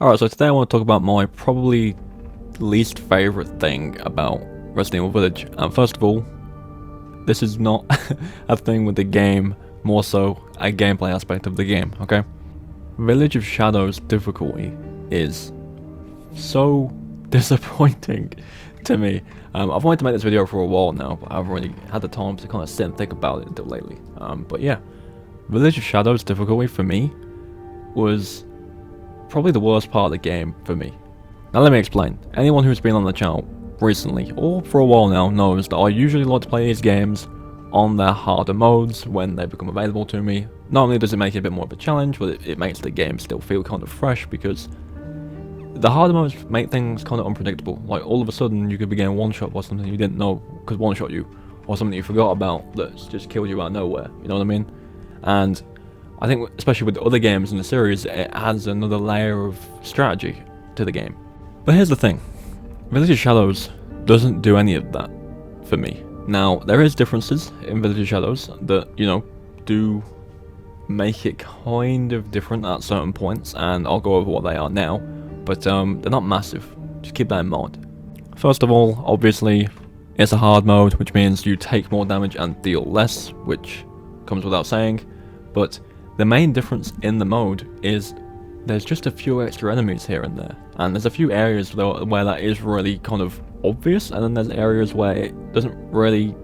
Alright, so today I want to talk about my probably least favourite thing about Resident Evil Village. And first of all, this is not a thing with the game, more so a gameplay aspect of the game, okay? Village of Shadows difficulty is so disappointing to me. I've wanted to make this video for a while now, but I haven't really had the time to kind of sit and think about it until lately. But yeah, Village of Shadows difficulty for me was probably the worst part of the game for me. Now let me explain. Anyone who's been on the channel recently, or for a while now, knows that I usually like to play these games on their harder modes when they become available to me. Not only does it make it a bit more of a challenge, but it makes the game still feel kind of fresh, because the harder modes make things kind of unpredictable. Like all of a sudden you could be getting one-shot by something you didn't know could one-shot you, or something you forgot about that's just killed you out of nowhere, you know what I mean? And I think, especially with the other games in the series, it adds another layer of strategy to the game. But here's the thing, Village of Shadows doesn't do any of that for me. Now, there is differences in Village of Shadows that, you know, do make it kind of different at certain points, and I'll go over what they are now, but they're not massive, just keep that in mind. First of all, obviously, it's a hard mode, which means you take more damage and deal less, which comes without saying, but the main difference in the mode is there's just a few extra enemies here and there, and there's a few areas where that is really kind of obvious, and then there's areas where it doesn't really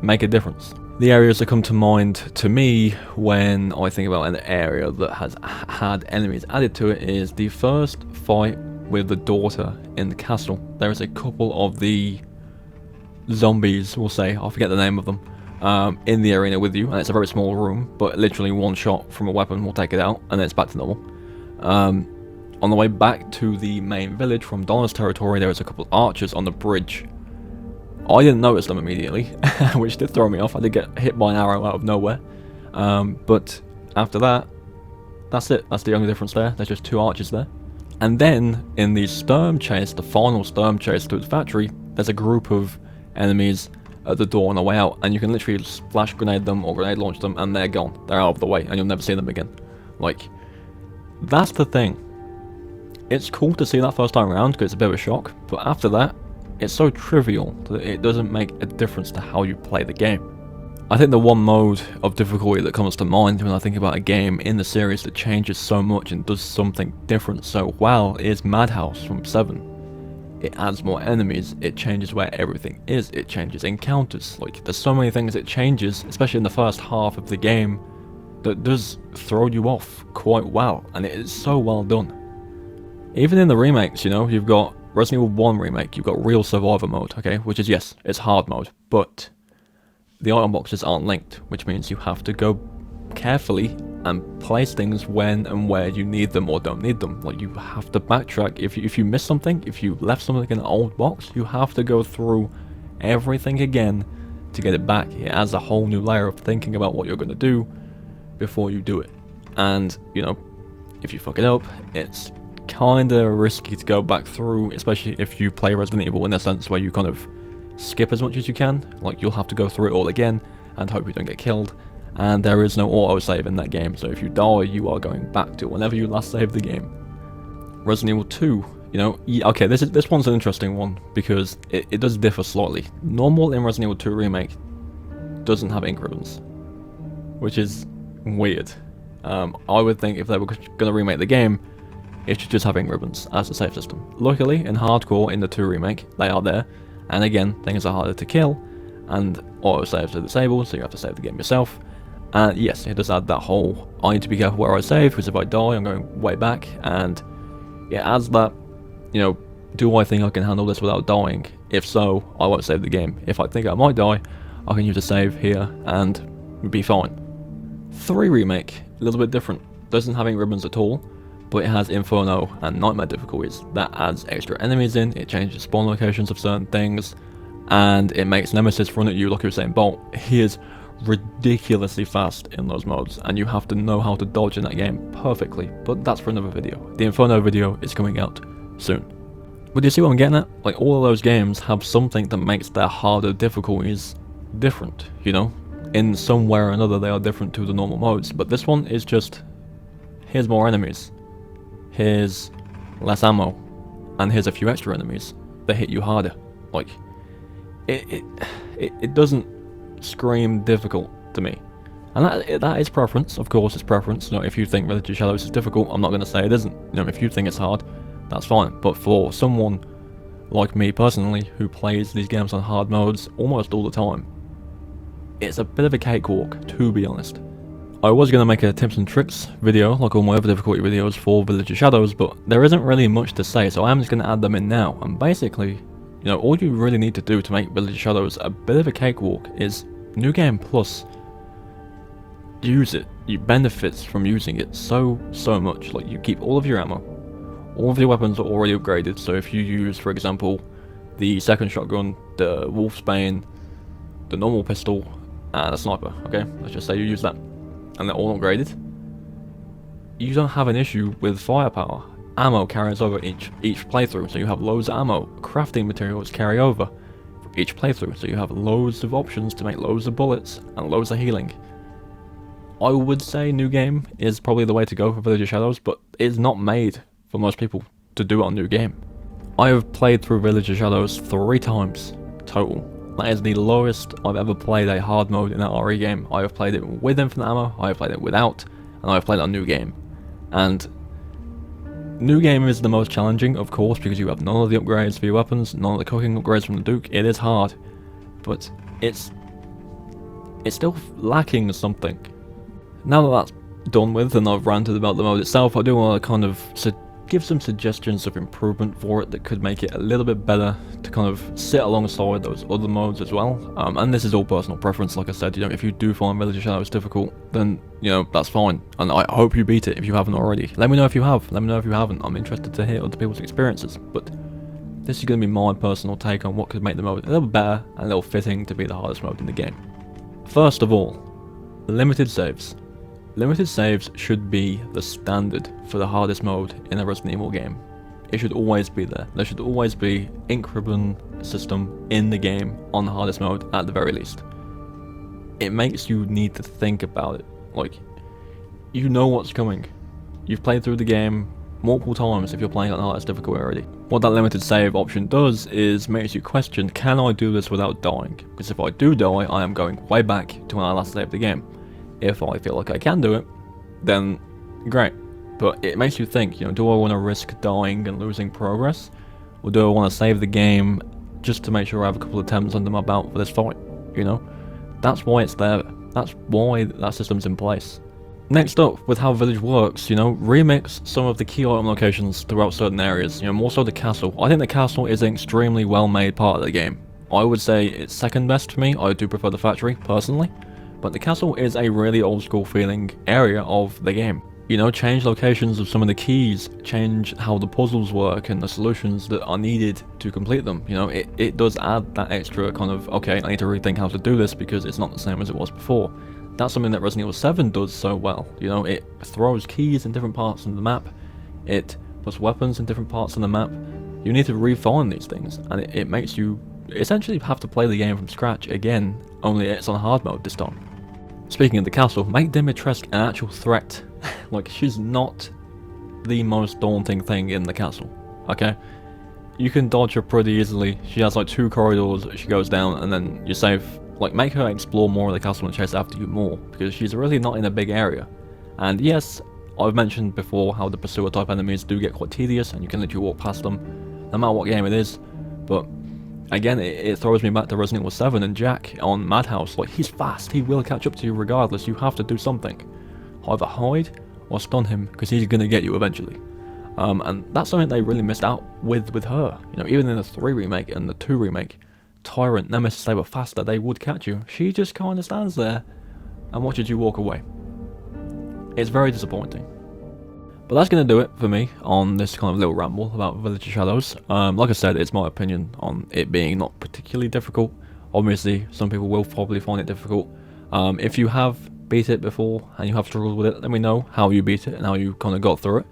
make a difference. The areas that come to mind to me when I think about an area that has had enemies added to it is the first fight with the daughter in the castle. There is a couple of the zombies, we'll say, I forget the name of them, in the arena with you, and it's a very small room, but literally one shot from a weapon will take it out, and then it's back to normal. On the way back to the main village from Donna's territory, there was a couple of archers on the bridge. I didn't notice them immediately, which did throw me off. I did get hit by an arrow out of nowhere, but after that, that's it. That's the only difference there. There's just two archers there. And then, in the Sturm chase, the final Sturm chase to its factory, there's a group of enemies at the door on the way out, and you can literally splash grenade them or grenade launch them, and they're gone. They're out of the way, and you'll never see them again. Like, that's the thing. It's cool to see that first time around because it's a bit of a shock, but after that, it's so trivial that it doesn't make a difference to how you play the game. I think the one mode of difficulty that comes to mind when I think about a game in the series that changes so much and does something different so well is Madhouse from 7. It adds more enemies, it changes where everything is, it changes encounters. Like, there's so many things it changes, especially in the first half of the game, that does throw you off quite well, and it is so well done. Even in the remakes, you know, you've got Resident Evil 1 remake, you've got real survivor mode, okay, which is, yes, it's hard mode, but the item boxes aren't linked, which means you have to go carefully and place things when and where you need them or don't need them. Like, you have to backtrack. If you miss something, if you left something in an old box, you have to go through everything again to get it back. It adds a whole new layer of thinking about what you're going to do before you do it. And, you know, if you fuck it up, it's kinda risky to go back through, especially if you play Resident Evil in a sense where you kind of skip as much as you can. Like, you'll have to go through it all again and hope you don't get killed. And there is no autosave in that game, so if you die, you are going back to whenever you last saved the game. Resident Evil 2, you know, okay, this one's an interesting one, because it does differ slightly. Normal in Resident Evil 2 Remake doesn't have ink ribbons, which is weird. I would think if they were going to remake the game, it should just have ink ribbons as a save system. Luckily, in Hardcore, in the 2 Remake, they are there, and again, things are harder to kill, and autosaves are disabled, so you have to save the game yourself. And yes, it does add that whole, I need to be careful where I save, because if I die, I'm going way back, and it adds that, you know, do I think I can handle this without dying? If so, I won't save the game. If I think I might die, I can use a save here, and be fine. 3 Remake, a little bit different. Doesn't have ink ribbons at all, but it has Inferno and Nightmare difficulties. That adds extra enemies in, it changes spawn locations of certain things, and it makes Nemesis run at you like Usain Bolt. He is ridiculously fast in those modes, and you have to know how to dodge in that game perfectly, but that's for another video. The Inferno video is coming out soon. But do you see what I'm getting at? Like, all of those games have something that makes their harder difficulties different, you know? In some way or another they are different to the normal modes, but this one is just, here's more enemies, here's less ammo, and here's a few extra enemies that hit you harder. Like, it doesn't scream difficult to me. And that is preference, of course, it's preference. You know, if you think Village of Shadows is difficult, I'm not going to say it isn't. You know, if you think it's hard, that's fine. But for someone like me personally, who plays these games on hard modes almost all the time, it's a bit of a cakewalk, to be honest. I was going to make a tips and tricks video, like all my other difficulty videos for Village of Shadows, but there isn't really much to say, so I'm just going to add them in now. And basically, you know, all you really need to do to make Village of Shadows a bit of a cakewalk is New Game Plus. Use it. You benefit from using it so much. Like, you keep all of your ammo, all of your weapons are already upgraded, so if you use, for example, the second shotgun, the Wolfsbane, the normal pistol, and a sniper, okay? Let's just say you use that, and they're all upgraded. You don't have an issue with firepower. Ammo carries over each playthrough, so you have loads of ammo. Crafting materials carry over for each playthrough, so you have loads of options to make loads of bullets and loads of healing. I would say New Game is probably the way to go for Village of Shadows, but it's not made for most people to do it on New Game. I have played through Village of Shadows 3 times total. That is the lowest I've ever played a hard mode in an RE game. I have played it with infinite ammo, I have played it without, and I have played it on New Game. And New Game is the most challenging, of course, because you have none of the upgrades for your weapons, none of the cooking upgrades from the Duke. It is hard, but it's still lacking something. Now that that's done with and I've ranted about the mode itself, I do want to kind of give some suggestions of improvement for it that could make it a little bit better to kind of sit alongside those other modes as well. And this is all personal preference, like I said. You know, if you do find Village of Shadows difficult, then, you know, that's fine. And I hope you beat it if you haven't already. Let me know if you have. Let me know if you haven't. I'm interested to hear other people's experiences. But this is going to be my personal take on what could make the mode a little better and a little fitting to be the hardest mode in the game. First of all, limited saves. Limited saves should be the standard for the hardest mode in a Resident Evil game. It should always be there. There should always be ink ribbon system in the game on the hardest mode at the very least. It makes you need to think about it. Like, you know what's coming. You've played through the game multiple times if you're playing on the hardest difficulty already. What that limited save option does is makes you question, can I do this without dying? Because if I do die, I am going way back to when I last saved the game. If I feel like I can do it, then great. But it makes you think, you know, do I want to risk dying and losing progress? Or do I want to save the game just to make sure I have a couple of attempts under my belt for this fight, you know? That's why it's there. That's why that system's in place. Next up, with how Village works, you know, remix some of the key item locations throughout certain areas, you know, more so the castle. I think the castle is an extremely well-made part of the game. I would say it's second best for me. I do prefer the factory, personally. But the castle is a really old school feeling area of the game. You know, change locations of some of the keys, change how the puzzles work and the solutions that are needed to complete them. You know, it does add that extra kind of, okay, I need to rethink how to do this because it's not the same as it was before. That's something that Resident Evil 7 does so well. You know, it throws keys in different parts of the map, it puts weapons in different parts of the map. You need to refine these things, and it makes you essentially have to play the game from scratch again, only it's on hard mode this time. Speaking of the castle, make Dimitrescu an actual threat. Like, she's not the most daunting thing in the castle, okay? You can dodge her pretty easily. She has like 2 corridors that she goes down and then you're safe. Like, make her explore more of the castle and chase after you more, because she's really not in a big area. And yes, I've mentioned before how the pursuer type enemies do get quite tedious and you can literally walk past them, no matter what game it is, but again, it throws me back to Resident Evil 7 and Jack on Madhouse. Like, he's fast, he will catch up to you regardless, you have to do something. Either hide or stun him, because he's going to get you eventually. And that's something they really missed out with her. You know, even in the 3 remake and the 2 remake, Tyrant, Nemesis, they were faster, they would catch you. She just kind of stands there and watches you walk away. It's very disappointing. But that's going to do it for me on this kind of little ramble about Village of Shadows. Like I said, it's my opinion on it being not particularly difficult. Obviously, some people will probably find it difficult. If you have beat it before and you have struggled with it, let me know how you beat it and how you kind of got through it.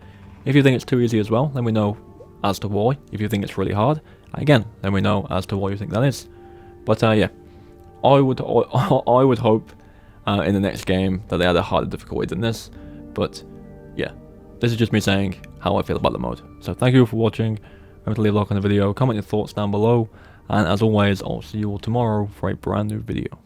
If you think it's too easy as well, let me know as to why. If you think it's really hard, again, let me know as to why you think that is. But yeah, I would hope in the next game that they had a harder difficulty than this. But yeah. This is just me saying, how I feel about the mode. So thank you for watching. Remember to leave a like on the video, comment your thoughts down below, and as always, I'll see you all tomorrow for a brand new video.